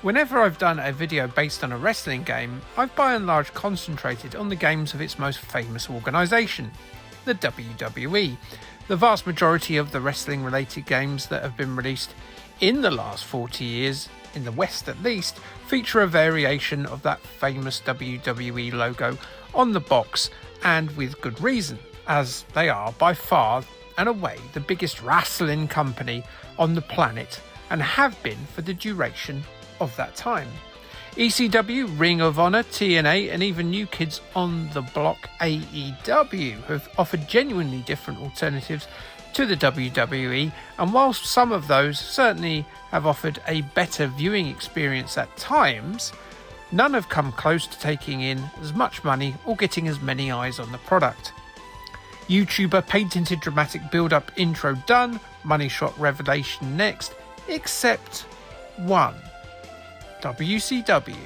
Whenever I've done a video based on a wrestling game, I've by and large concentrated on the games of its most famous organisation, the WWE. The vast majority of the wrestling related games that have been released in the last 40 years, in the West at least, feature a variation of that famous WWE logo on the box, and with good reason, as they are by far and away the biggest wrestling company on the planet and have been for the duration of that time. ECW, Ring of Honor, TNA and even New Kids on the Block AEW have offered genuinely different alternatives to the WWE, and whilst some of those certainly have offered a better viewing experience at times, none have come close to taking in as much money or getting as many eyes on the product. YouTuber patented dramatic build-up intro done, money shot revelation next, except one. WCW.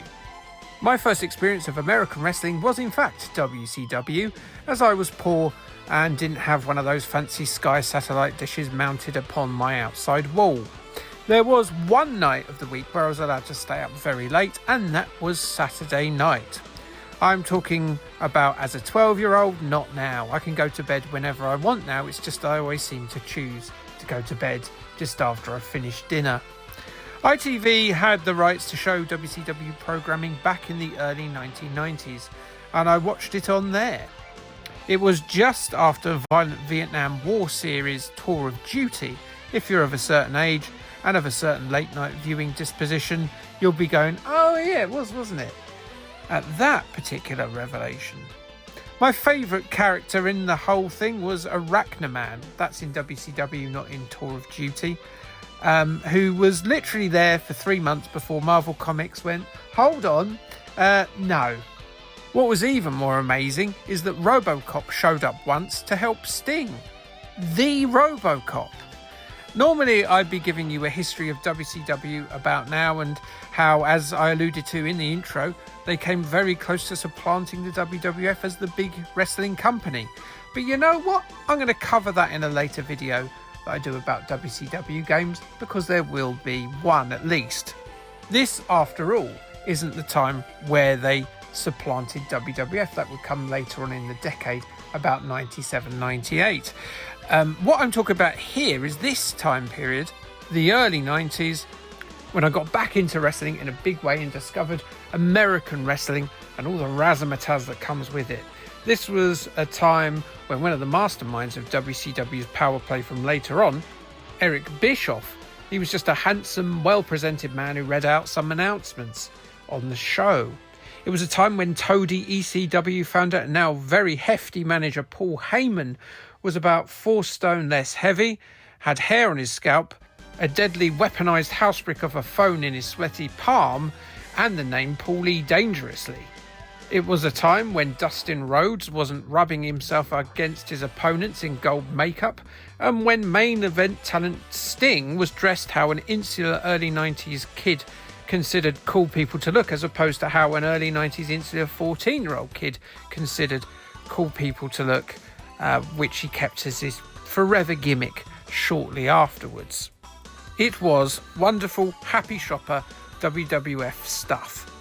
My first experience of American wrestling was in fact WCW, as I was poor and didn't have one of those fancy Sky satellite dishes mounted upon my outside wall. There was one night of the week where I was allowed to stay up very late, and that was Saturday night. I'm talking about as a 12-year-old, not now. I can go to bed whenever I want now, it's just I always seem to choose to go to bed just after I've finished dinner. ITV had the rights to show WCW programming back in the early 1990s, and I watched it on there. It was just after Violent Vietnam War series Tour of Duty. If you're of a certain age and of a certain late night viewing disposition, you'll be going, oh yeah, it was, wasn't it? At that particular revelation. My favourite character in the whole thing was Arachnaman, that's in WCW, not in Tour of Duty, who was literally there for 3 months before Marvel Comics went, hold on, no. What was even more amazing is that RoboCop showed up once to help Sting. The RoboCop. Normally I'd be giving you a history of WCW about now and how, as I alluded to in the intro, they came very close to supplanting the WWF as the big wrestling company. But you know what? I'm going to cover that in a later video that I do about WCW games, because there will be one at least. This, after all, isn't the time where they supplanted WWF. That would come later on in the decade, about 97, 98. What I'm talking about here is this time period, the early 90s, when I got back into wrestling in a big way and discovered American wrestling and all the razzmatazz that comes with it. This was a time when one of the masterminds of WCW's power play from later on, Eric Bischoff, he was just a handsome, well-presented man who read out some announcements on the show. It was a time when Toady ECW founder, now very hefty manager Paul Heyman, was about 4 stone less heavy, had hair on his scalp, a deadly weaponised house brick of a phone in his sweaty palm, and the name Paulie Dangerously. It was a time when Dustin Rhodes wasn't rubbing himself against his opponents in gold makeup, and when main event talent Sting was dressed how an insular early 90s kid considered cool people to look, as opposed to how an early 90s insular 14-year-old kid considered cool people to look, which he kept as his forever gimmick shortly afterwards. It was wonderful, happy shopper WWF stuff.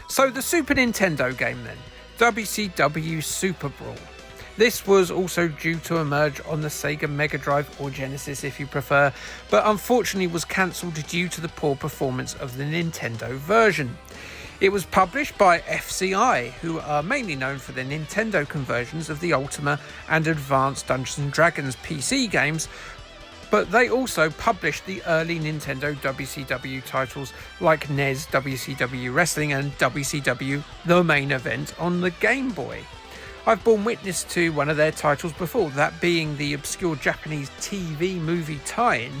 So the Super Nintendo game then, WCW Superbrawl. This was also due to emerge on the Sega Mega Drive, or Genesis if you prefer, but unfortunately was cancelled due to the poor performance of the Nintendo version. It was published by FCI, who are mainly known for their Nintendo conversions of the Ultima and Advanced Dungeons & Dragons PC games, but they also published the early Nintendo WCW titles like NES WCW Wrestling and WCW The Main Event on the Game Boy. I've borne witness to one of their titles before, that being the obscure Japanese TV movie tie-in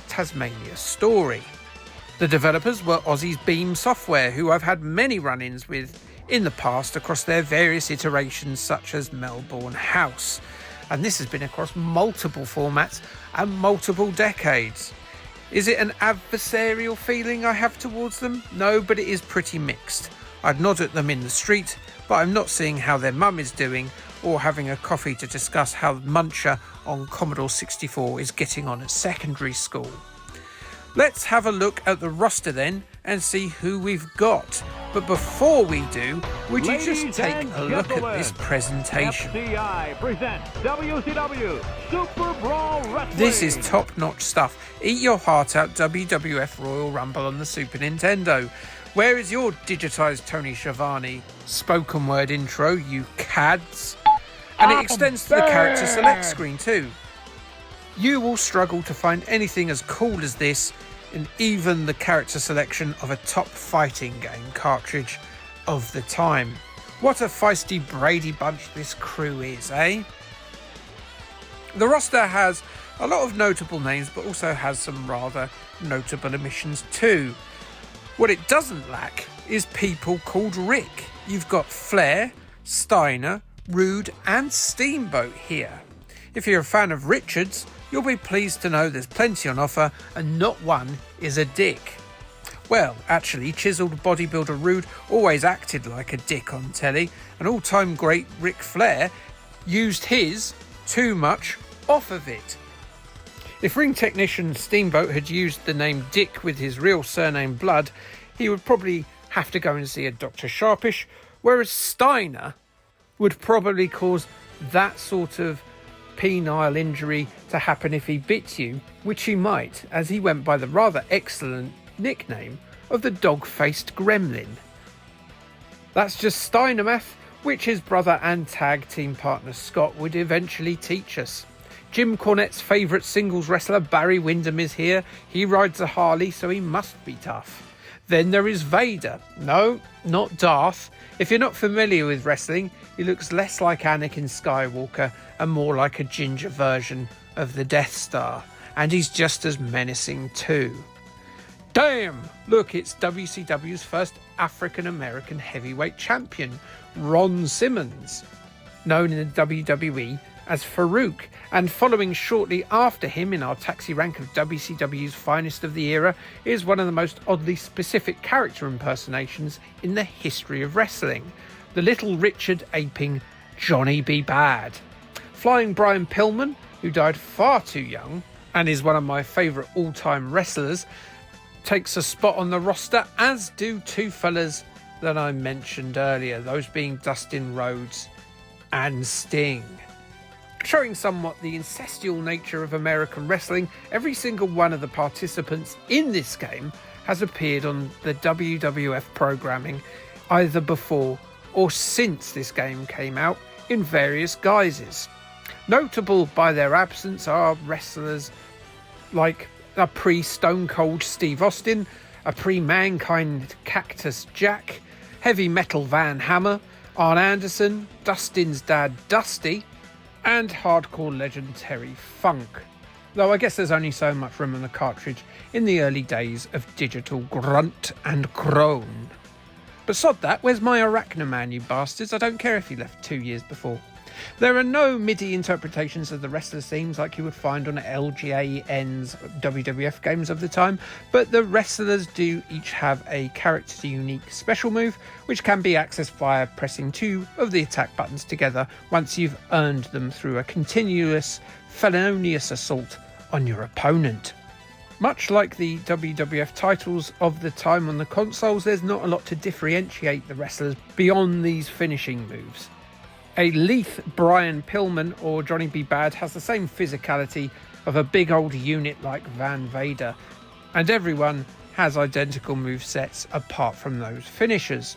Tasmania Story. The developers were Aussie's Beam Software, who I've had many run-ins with in the past across their various iterations such as Melbourne House. And this has been across multiple formats and multiple decades. Is it an adversarial feeling I have towards them? No, but it is pretty mixed. I'd nod at them in the street, but I'm not seeing how their mum is doing or having a coffee to discuss how Muncher on Commodore 64 is getting on at secondary school. Let's have a look at the roster then and see who we've got. But before we do, would you just take a look at this presentation? FCI presents WCW Superbrawl Wrestling. This is top-notch stuff. Eat your heart out WWF Royal Rumble on the Super Nintendo. Where is your digitised Tony Schiavone spoken word intro, you cads? And it extends to the character select screen too. You will struggle to find anything as cool as this in even the character selection of a top fighting game cartridge of the time. What a feisty Brady bunch this crew is, eh? The roster has a lot of notable names, but also has some rather notable omissions too. What it doesn't lack is people called Rick. You've got Flair, Steiner, Rude and Steamboat here. If you're a fan of Richards, you'll be pleased to know there's plenty on offer and not one is a dick. Well, actually, chiseled bodybuilder Rude always acted like a dick on telly, and all-time great Ric Flair used his too much off of it. If ring technician Steamboat had used the name Dick with his real surname Blood, he would probably have to go and see a Dr. Sharpish, whereas Steiner would probably cause that sort of penile injury to happen if he bit you, which he might, as he went by the rather excellent nickname of the dog-faced gremlin. That's just Steiner math, which his brother and tag team partner Scott would eventually teach us. Jim Cornette's favourite singles wrestler Barry Windham is here. He rides a Harley, so he must be tough. Then there is Vader. No, not Darth. If you're not familiar with wrestling, he looks less like Anakin Skywalker and more like a ginger version of the Death Star. And he's just as menacing too. Damn! Look, it's WCW's first African-American heavyweight champion, Ron Simmons, known in the WWE as Farouk, and following shortly after him in our taxi rank of WCW's finest of the era is one of the most oddly specific character impersonations in the history of wrestling, the Little Richard aping Johnny B. Bad. Flying Brian Pillman, who died far too young and is one of my favourite all-time wrestlers, takes a spot on the roster, as do two fellas that I mentioned earlier, those being Dustin Rhodes and Sting. Showing somewhat the incestual nature of American wrestling, every single one of the participants in this game has appeared on the WWF programming either before or since this game came out in various guises. Notable by their absence are wrestlers like a pre-Stone Cold Steve Austin, a pre-Mankind Cactus Jack, Heavy Metal Van Hammer, Arn Anderson, Dustin's dad Dusty, and hardcore legend Terry Funk. Though I guess there's only so much room on the cartridge in the early days of digital grunt and groan. But sod that, where's my Arachnoman, you bastards? I don't care if he left 2 years before. There are no MIDI interpretations of the wrestlers' themes like you would find on LJN's WWF games of the time, but the wrestlers do each have a character-unique special move, which can be accessed via pressing 2 of the attack buttons together once you've earned them through a continuous, felonious assault on your opponent. Much like the WWF titles of the time on the consoles, there's not a lot to differentiate the wrestlers beyond these finishing moves. A Leith Brian Pillman or Johnny B. Bad has the same physicality of a big old unit like Van Vader, and everyone has identical movesets apart from those finishers.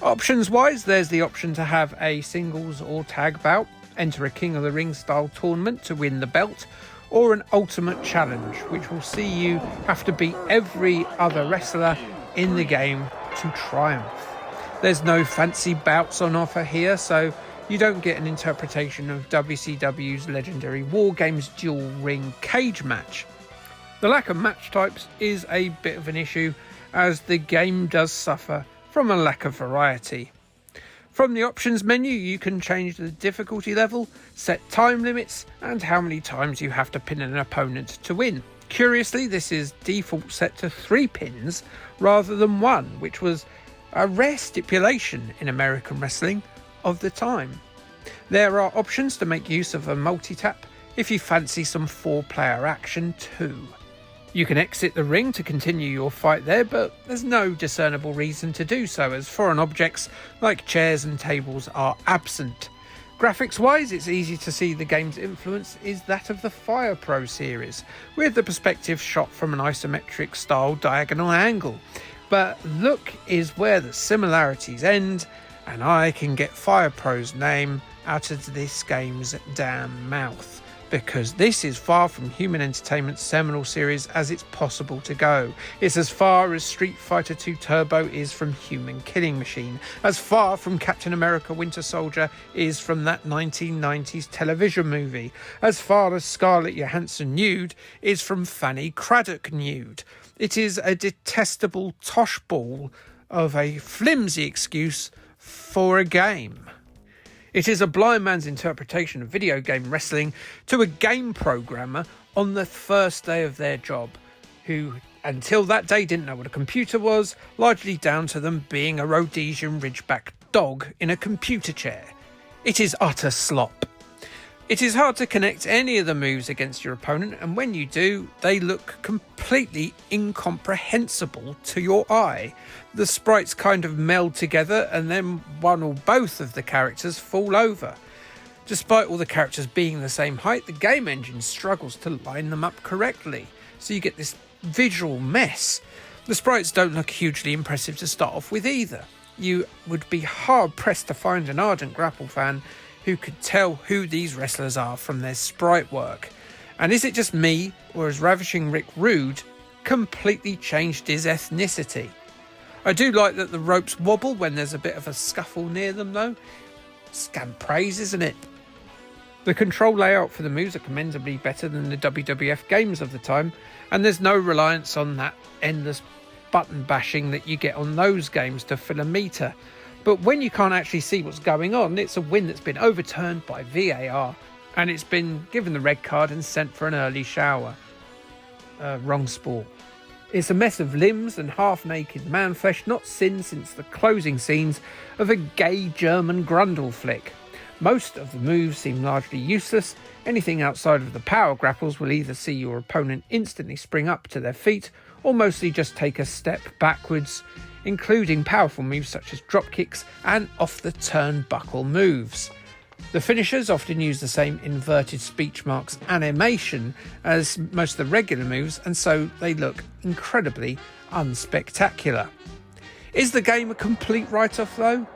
Options wise, there's the option to have a singles or tag bout, enter a King of the Ring style tournament to win the belt, or an ultimate challenge, which will see you have to beat every other wrestler in the game to triumph. There's no fancy bouts on offer here, so you don't get an interpretation of WCW's legendary War Games dual ring cage match. The lack of match types is a bit of an issue, as the game does suffer from a lack of variety. From the options menu, you can change the difficulty level, set time limits, and how many times you have to pin an opponent to win. Curiously, this is default set to 3 pins rather than 1, which was a rare stipulation in American wrestling of the time. There are options to make use of a multi-tap if you fancy some 4-player action too. You can exit the ring to continue your fight there, but there's no discernible reason to do so, as foreign objects like chairs and tables are absent. Graphics-wise, it's easy to see the game's influence is that of the Fire Pro series, with the perspective shot from an isometric style diagonal angle. But look is where the similarities end, and I can get Fire Pro's name out of this game's damn mouth, because this is far from Human Entertainment's seminal series as it's possible to go. It's as far as Street Fighter II Turbo is from Human Killing Machine, as far from Captain America Winter Soldier is from that 1990s television movie, as far as Scarlett Johansson nude is from Fanny Craddock nude. It is a detestable tosh ball of a flimsy excuse for a game. It is a blind man's interpretation of video game wrestling to a game programmer on the first day of their job, who until that day didn't know what a computer was, largely down to them being a Rhodesian Ridgeback dog in a computer chair. It is utter slop. It is hard to connect any of the moves against your opponent, and when you do, they look completely incomprehensible to your eye. The sprites kind of meld together, and then one or both of the characters fall over. Despite all the characters being the same height, the game engine struggles to line them up correctly, so you get this visual mess. The sprites don't look hugely impressive to start off with either. You would be hard pressed to find an ardent grapple fan who could tell who these wrestlers are from their sprite work. And is it just me, or has Ravishing Rick Rude completely changed his ethnicity? I do like that the ropes wobble when there's a bit of a scuffle near them though. Scant praise, isn't it? The control layout for the moves are commendably better than the WWF games of the time, and there's no reliance on that endless button bashing that you get on those games to fill a meter. But when you can't actually see what's going on, it's a win that's been overturned by VAR, and it's been given the red card and sent for an early shower. Wrong sport. It's a mess of limbs and half-naked man flesh not seen since the closing scenes of a gay German Grundle flick. Most of the moves seem largely useless. Anything outside of the power grapples will either see your opponent instantly spring up to their feet, or mostly just take a step backwards, including powerful moves such as drop kicks and off-the-turnbuckle moves. The finishers often use the same inverted speech marks animation as most of the regular moves, and so they look incredibly unspectacular. Is the game a complete write-off though?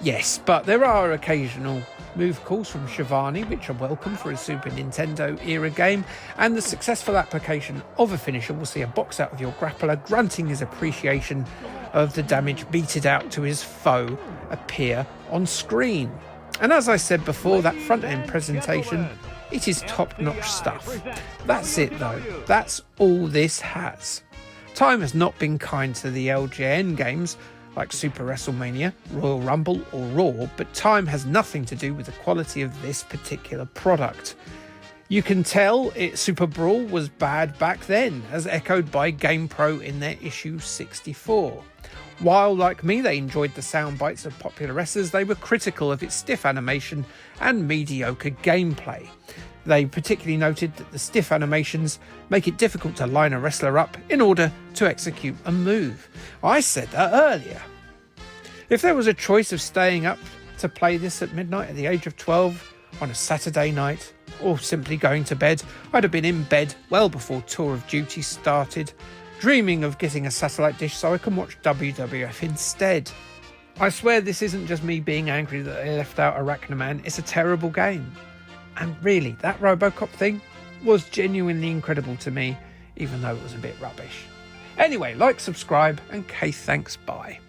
Yes, but there are occasional move calls from Shivani which are welcome for a Super Nintendo era game, and the successful application of a finisher will see a box out of your grappler grunting his appreciation of the damage meted out to his foe appear on screen. And as I said before, that front end presentation, it is top-notch stuff. That's it though, that's all this has. Time has not been kind to the LJN games like Super WrestleMania, Royal Rumble or Raw, but time has nothing to do with the quality of this particular product. You can tell Superbrawl was bad back then, as echoed by GamePro in their issue 64. While, like me, they enjoyed the sound bites of popular wrestlers, they were critical of its stiff animation and mediocre gameplay. They particularly noted that the stiff animations make it difficult to line a wrestler up in order to execute a move. I said that earlier. If there was a choice of staying up to play this at midnight at the age of 12 on a Saturday night, or simply going to bed, I'd have been in bed well before Tour of Duty started, dreaming of getting a satellite dish so I can watch WWF instead. I swear this isn't just me being angry that they left out Arachnaman, it's a terrible game. And really, that Robocop thing was genuinely incredible to me, even though it was a bit rubbish. Anyway, like, subscribe, and thanks, bye.